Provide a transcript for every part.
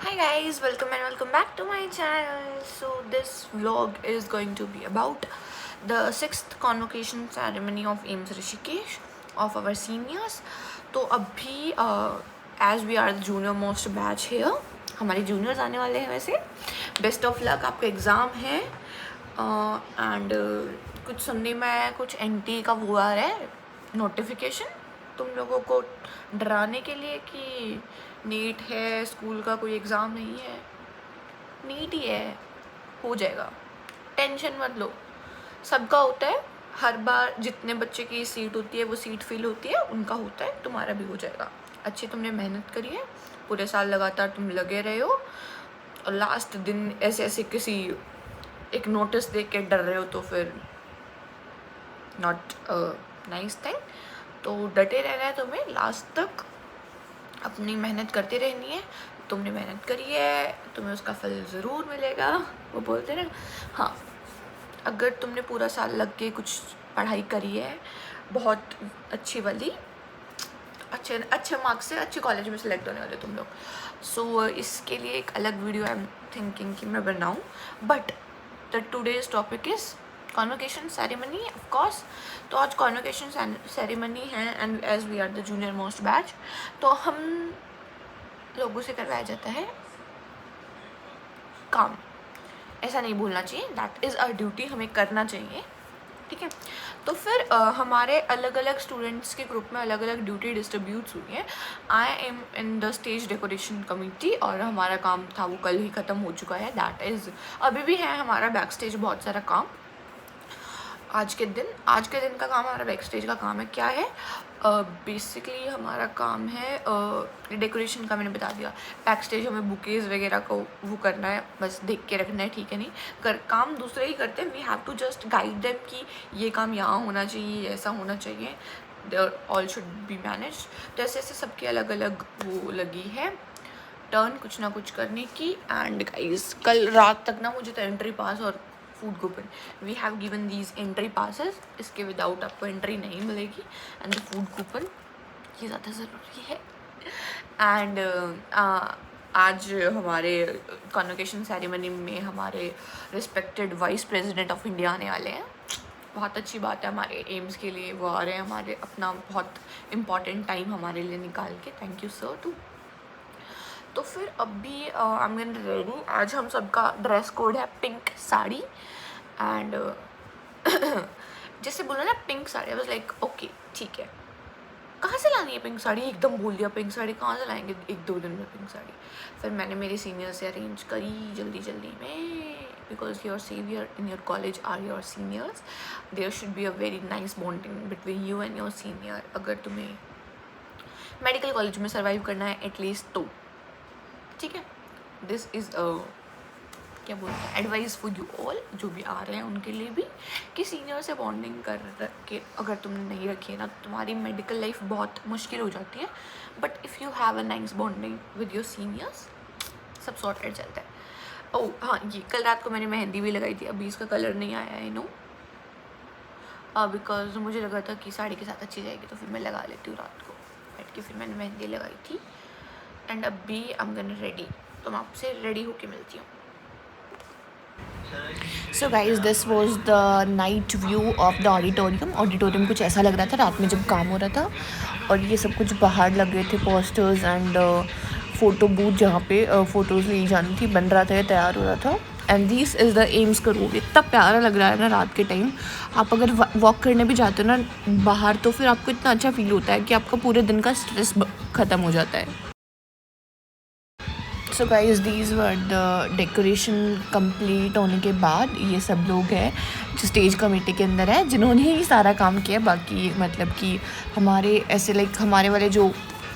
Hi guys, welcome back to my channel. So this vlog is going to be about the 6th convocation ceremony of AIMS Rishikesh of our seniors. तो अभी as we are the junior most batch here, हमारे juniors आने वाले हैं वैसे. Best of luck, आपका exam है and कुछ सुनने में आया, कुछ NT का वो आ रहा है नोटिफिकेशन तुम लोगों को डराने के लिए कि नीट है, स्कूल का कोई एग्ज़ाम नहीं है, नीट ही है, हो जाएगा, टेंशन मत लो. सबका होता है, हर बार जितने बच्चे की सीट होती है वो सीट फिल होती है, उनका होता है, तुम्हारा भी हो जाएगा. अच्छी तुमने मेहनत करी है, पूरे साल लगातार तुम लगे रहे हो और लास्ट दिन ऐसे ऐसे किसी एक नोटिस देख के डर रहे हो तो फिर नॉट नाइस थिंग. तो डटे रहना है तुम्हें, लास्ट तक अपनी मेहनत करती रहनी है. तुमने मेहनत करी है, तुम्हें उसका फल ज़रूर मिलेगा, वो बोलते ना. हाँ, अगर तुमने पूरा साल लग के कुछ पढ़ाई करी है बहुत अच्छी वाली, अच्छे मार्क्स से अच्छे कॉलेज में सेलेक्ट होने वाले तुम लोग. सो इसके लिए एक अलग वीडियो आई एम थिंकिंग कि मैं बनाऊँ. But the today's topic is convocation ceremony of course. तो आज कॉन्वोकेशन सेरेमनी है and as we are the junior most batch, तो हम लोगों से करवाया जाता है काम. ऐसा नहीं भूलना चाहिए, दैट इज़ आवर ड्यूटी, हमें करना चाहिए, ठीक है. तो फिर हमारे अलग अलग स्टूडेंट्स के ग्रुप में अलग अलग ड्यूटी डिस्ट्रीब्यूट्स हुई हैं. I am in the stage decoration committee और हमारा काम था वो कल ही ख़त्म हो चुका है. दैट इज़ अभी भी है हमारा बैक स्टेज बहुत सारा काम. आज के दिन का काम हमारा बैक स्टेज का काम है. क्या है बेसिकली हमारा काम है डेकोरेशन का. मैंने बता दिया. बैक स्टेज हमें बुकेज़ वगैरह को वो करना है, बस देख के रखना है, ठीक है. नहीं काम दूसरे ही करते हैं. We have to just guide them कि ये काम यहाँ होना चाहिए, ऐसा होना चाहिए, they all should be manage. तो ऐसे ऐसे सबकी अलग अलग वो लगी है टर्न कुछ ना कुछ करने की. एंड गाइस कल रात तक ना मुझे तो एंट्री पास और food coupon, we have given these entry passes, इसके विदाउट आपको एंट्री नहीं मिलेगी. एंड द फूड कूपन ये ज़्यादा ज़रूरी है. एंड आज हमारे कॉन्वोकेशन सेरेमनी में हमारे respected vice president of India आने वाले हैं. बहुत अच्छी बात है हमारे एम्स के लिए, वो आ रहे हैं हमारे अपना बहुत इम्पॉर्टेंट टाइम हमारे लिए निकाल के. Thank you sir too. तो फिर अभी आई एम गोइंग रेडी. आज हम सबका ड्रेस कोड है पिंक साड़ी. एंड जैसे बोला ना pink sari, I was like okay ठीक है, कहाँ से लानी है पिंक साड़ी. एकदम बोल दिया पिंक साड़ी कहाँ से लाएंगे 1-2 दिन में पिंक साड़ी. फिर मैंने मेरे सीनियर से अरेंज करी जल्दी में, because your saviour in your college are your seniors. There should be a very nice bonding between you and your senior. अगर तुम्हें मेडिकल कॉलेज में सर्वाइव करना है एटलीस्ट, तो ठीक है. दिस इज़ क्या बोलते हैं एडवाइस फॉर यू ऑल, जो भी आ रहे हैं उनके लिए भी, कि सीनियर से बॉन्डिंग कर के अगर तुमने नहीं रखी है ना, तुम्हारी मेडिकल लाइफ बहुत मुश्किल हो जाती है. But if you have a nice bonding with your seniors, सब सॉर्टेड चलता है. ओह हाँ, ये कल रात को मैंने मेहंदी भी लगाई थी. अभी इसका कलर नहीं आया है, नो, बिकॉज मुझे लगा था कि साड़ी के साथ अच्छी जाएगी, तो फिर मैं लगा लेती हूँ रात को बैठ के. फिर मैंने मेहंदी लगाई थी. एंड अभी आई एम गोना रेडी, तो मैं आपसे रेडी होके मिलती हूँ. So guys this was the night view of the auditorium. कुछ ऐसा लग रहा था रात में जब काम हो रहा था. और ये सब कुछ बाहर लग गए थे पोस्टर्स एंड फ़ोटो बूथ जहाँ पे फ़ोटोज़ ली जानी थी. बन रहा था, ये तैयार हो रहा था. And this is the AIIMS का रूम. इतना प्यारा लग रहा है ना रात के टाइम. आप अगर वॉक करने भी जाते हो ना बाहर, तो फिर आपको इतना अच्छा फील होता है कि आपका पूरे दिन का स्ट्रेस ख़त्म हो जाता है. So guys these were the decoration complete होने के बाद ये सब लोग हैं जो स्टेज कमेटी के अंदर है, जिन्होंने ही सारा काम किया. बाकी मतलब कि हमारे ऐसे लाइक हमारे वाले जो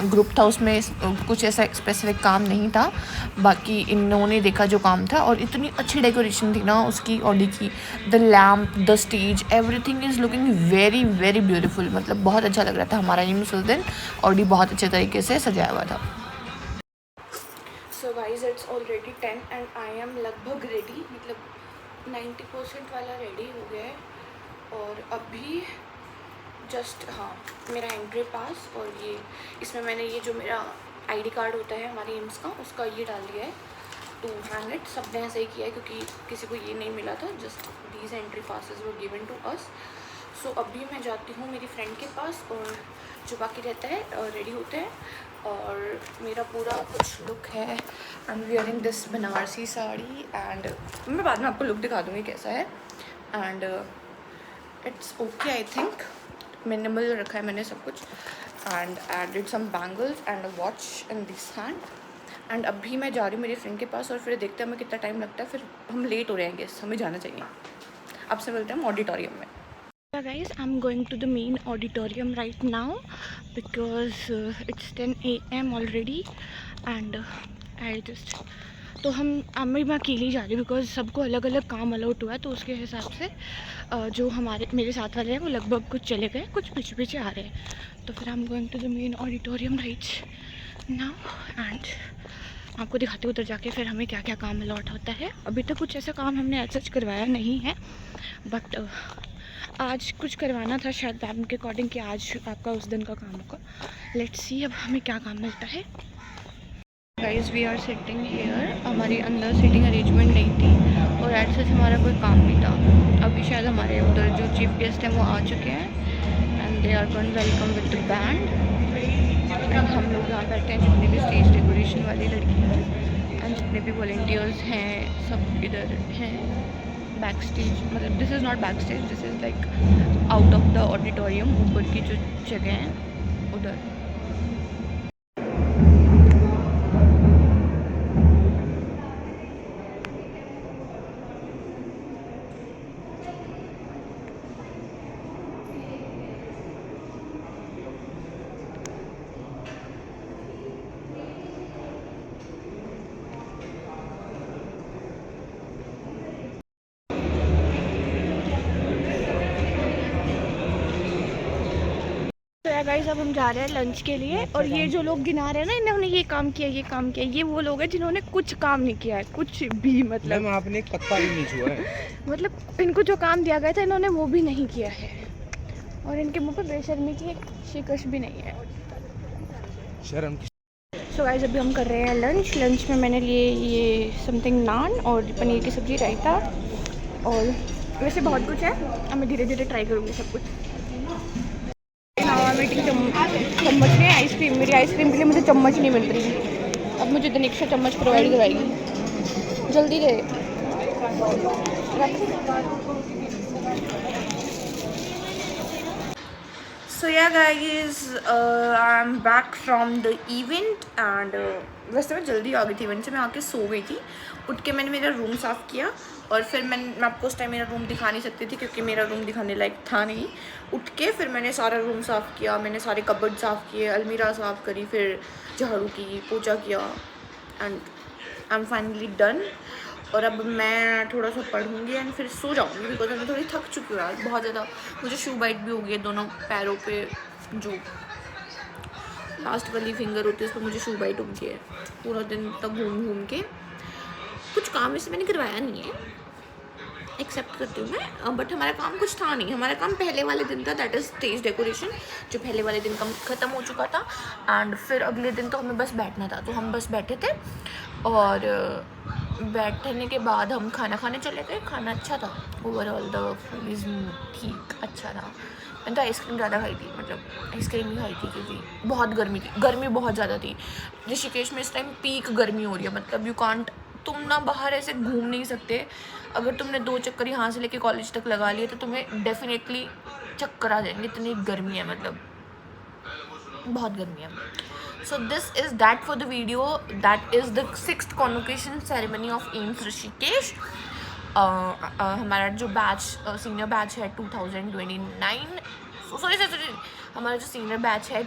ग्रुप था उसमें कुछ ऐसा स्पेसिफिक काम नहीं था. बाकी इन्होंने देखा जो काम था. और इतनी अच्छी डेकोरेशन थी ना उसकी ऑडी की. The lamp, the stage, everything is looking very very beautiful. मतलब बहुत अच्छा लग रहा था हमारा इवेंट उस दिन. ऑडी बहुत अच्छे तरीके से सजाया हुआ था. So guys it's already 10 and I am लगभग रेडी. मतलब 90% वाला रेडी हो गया है. और अभी जस्ट हाँ मेरा एंट्री पास, और ये इसमें मैंने ये जो मेरा आईडी कार्ड होता है हमारे एम्स का, उसका ये डाल दिया है टू हैंग इट। सब ने ऐसे ही किया है क्योंकि किसी को ये नहीं मिला था, just these entry passes were given to us. So अभी मैं जाती हूँ मेरी फ्रेंड के पास और जो बाकी रहता है रेडी होते हैं। और मेरा पूरा कुछ लुक है, I am wearing this Banarasi sari and मैं बाद में आपको लुक दिखा दूँगी कैसा है। And it's okay, I think minimal रखा है मैंने सब कुछ। And added some bangles and a watch in this hand. And अभी मैं जा रही हूँ मेरी फ्रेंड के पास और फिर देखते हैं हमें कितना टाइम लगता है, फिर हम लेट हो रहे हैं गेस, हमें जाना चाहिए। आपसे मिलते हैं हम ऑडिटोरियम में। Guys, I'm going to the main auditorium right now because it's 10 AM already and I just तो मैं अकेली जा रही हूँ बिकॉज सबको अलग अलग काम अलाउट हुआ है, तो उसके हिसाब से जो मेरे साथ वाले हैं वो लगभग कुछ चले गए, कुछ पीछे पीछे आ रहे हैं। तो फिर I am going to the main auditorium right now and आपको दिखाते उधर जाके फिर हमें क्या क्या काम अलाउट होता है। अभी तक कुछ ऐसा काम हमने ऐसा करवाया नहीं है, बट आज कुछ करवाना था शायद मैम के अकॉर्डिंग कि आज आपका उस दिन का काम होगा। लेट्स सी अब हमें क्या काम मिलता है। Guys we are sitting here, हमारी अंदर सीटिंग अरेंजमेंट नहीं थी और एट सच हमारा कोई काम नहीं था। अभी शायद हमारे उधर जो चीफ गेस्ट हैं वो आ चुके हैं and they are going welcome with the band. And हम लोग यहाँ बैठे हैं, जितने भी स्टेज डेकोरेशन वाली लड़की हैं एंड जितने भी वॉलंटियर्स हैं सब इधर हैं बैक स्टेज। मतलब this is not back stage, this is like out of the auditorium, ऊपर की जो जगह हैं उधर। गाइस अब हम जा रहे हैं लंच के लिए और ये जो लोग गिना रहे हैं ना, इन्होंने ये काम किया ये काम किया, ये वो लोग हैं जिन्होंने कुछ काम नहीं किया है, कुछ भी। मतलब आपने एक पत्ता भी नहीं छुआ है। मतलब इनको जो काम दिया गया था इन्होंने वो भी नहीं किया है और इनके मुंह पे बेशर्मी की एक शिकश भी नहीं है, शर्म। सो गाइस अभी हम कर रहे हैं लंच। लंच में मैंने लिए ये समथिंग नान और पनीर की सब्ज़ी, रायता और वैसे बहुत कुछ है। अब मैं धीरे धीरे ट्राई करूँगी सब कुछ। चम्मच नहीं, आइसक्रीम, मेरी आइसक्रीम के लिए मुझे चम्मच नहीं मिल रही। अब मुझे तनिक्षा चम्मच प्रोवाइड करवाएगी, जल्दी दे। सो या guys I am back from the event and वैसे मैं जल्दी आ गई थी इवेंट से, मैं आके सो गई थी। उठ के मैंने मेरा रूम साफ़ किया और फिर मैं आपको उस टाइम मेरा रूम दिखा नहीं सकती थी क्योंकि मेरा रूम दिखाने लायक था नहीं। उठ के फिर मैंने सारा रूम साफ़ किया, मैंने सारे कबर्ड साफ़ किए, अलमीरा साफ़ करी, फिर झाड़ू की, पोछा किया and I am finally done. और अब मैं थोड़ा सा पढ़ूँगी एंड फिर सो जाऊँगी बिकॉज मैं थोड़ी थक चुकी हूँ यार बहुत ज़्यादा। मुझे शू बाइट भी हो गई है दोनों पैरों पे, जो लास्ट वाली फिंगर होती है उस पर मुझे शू बाइट हो गई है। पूरा दिन तक घूम घूम के कुछ काम वैसे मैंने करवाया नहीं है, एक्सेप्ट करती हूँ मैं, बट हमारा काम कुछ था नहीं। हमारा काम पहले वाले दिन था, दैट इज़ स्टेज डेकोरेशन, जो पहले वाले दिन का ख़त्म हो चुका था। एंड फिर अगले दिन तो हमें बस बैठना था, तो हम बस बैठे थे और बैठने के बाद हम खाना खाने चले गए। खाना अच्छा था, ओवरऑल द फूड इज़ ठीक, अच्छा था। मैंने तो आइसक्रीम ज़्यादा खाई थी, मतलब आइसक्रीम ही खाई थी क्योंकि बहुत गर्मी थी, गर्मी बहुत ज़्यादा थी। ऋषिकेश में इस टाइम पीक गर्मी हो रही है, मतलब यू कांट, तुम ना बाहर ऐसे घूम नहीं सकते। अगर तुमने 2 चक्कर यहाँ से लेके कॉलेज तक लगा लिए तो तुम्हें डेफिनेटली चक्कर आ जाएंगे, इतनी गर्मी है, मतलब बहुत गर्मी है। So this is that for the video, that is the 6th convocation ceremony of AIIMS Rishikesh. हमारा जो बैच सीनियर बैच है 2029, सॉरी हमारा जो सीनियर बैच है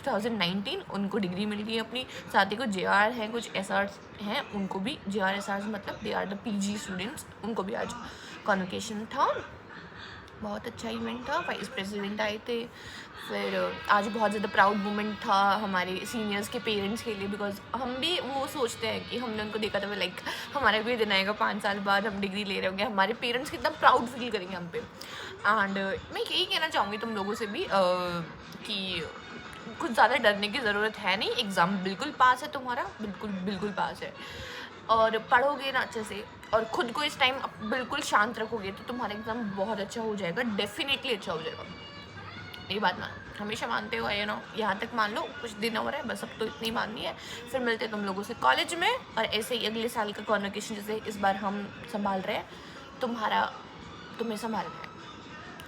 2019, उनको डिग्री मिल गई अपनी। साथ ही कुछ JR हैं, कुछ SRs हैं, उनको भी JR SRs मतलब they are the PG students, उनको भी आज कॉन्वोकेशन था। बहुत अच्छा इवेंट था, वाइस प्रेसिडेंट आए थे। फिर आज बहुत ज़्यादा प्राउड मोमेंट था हमारे सीनियर्स के पेरेंट्स के लिए, बिकॉज हम भी वो सोचते हैं कि हमने उनको देखा था, लाइक हमारा भी दिन आएगा 5 साल बाद हम डिग्री ले रहे होंगे, हमारे पेरेंट्स कितना प्राउड फील करेंगे हम पे। एंड मैं यही कहना चाहूँगी तुम लोगों से भी कि कुछ ज़्यादा डरने की ज़रूरत है नहीं, एग्ज़ाम बिल्कुल पास है तुम्हारा, बिल्कुल पास है। और पढ़ोगे ना अच्छे से और ख़ुद को इस टाइम बिल्कुल शांत रखोगे तो तुम्हारा एग्ज़ाम बहुत अच्छा हो जाएगा, डेफिनेटली अच्छा हो जाएगा। ये बात मान हमेशा मानते हो, यू नो, यहाँ तक मान लो, कुछ दिन हो रहा है बस, अब तो इतनी माननी है। फिर मिलते तुम लोगों से कॉलेज में, और ऐसे ही अगले साल का कॉन्वोकेशन जैसे इस बार हम संभाल रहे हैं, तुम्हें संभालना है,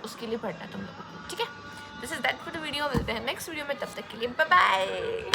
उसके लिए पढ़ना है तुम लोगों को, ठीक है। This is that for the video. मिलते हैं नेक्स्ट वीडियो में, तब तक के लिए बाय बाय।